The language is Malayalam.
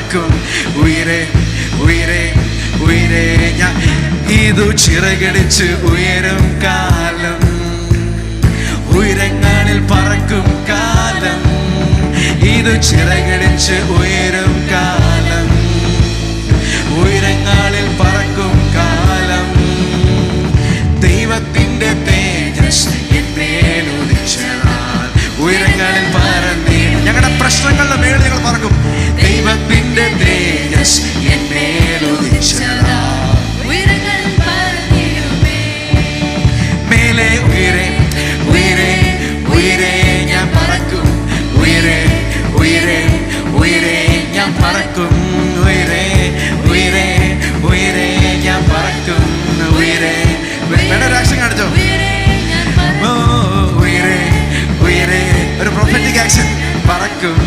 പറക്കും. ഉയരെ ഉയരെ ഉയരെ ഞാൻ ഇതു ചിറകടിച്ച് ഉയരും കാലം, ഉയരങ്ങളിൽ പറക്കും കാലം, ഇത് ചിറകടിച്ച് ഉയരും കാലം, ഉയരങ്ങളിൽ പറക്കും കാലം. ദൈവത്തിന്റെ തേജസ് എന്നേൽ ഉദിച്ചാൽ ഉയരങ്ങളിൽ പറന്നീടും. ഞങ്ങളുടെ പ്രശ്നങ്ങളുടെ മേളിൽ ഞങ്ങൾ പറക്കും. ദൈവത്തിന്റെ തേജസ് എന്നേൽ ഉദിച്ചാൽ മേലെ ഉയരെ ഉയരെ ഉയരെ ഞാൻ പറക്കും. ഉയരെ ഉയരെ ഉയരെ ഞാൻ പറക്കും. ഉയരെ ഉയരെ ഉയരെ ഞാൻ പറക്കും. ഉയരെ വേണ്ട ആക്ഷൻ കാണിച്ചോ. ഉയരെ ഉയരെ ഒരു പ്രൊഫറ്റിക് ആക്ഷൻ. പറക്കും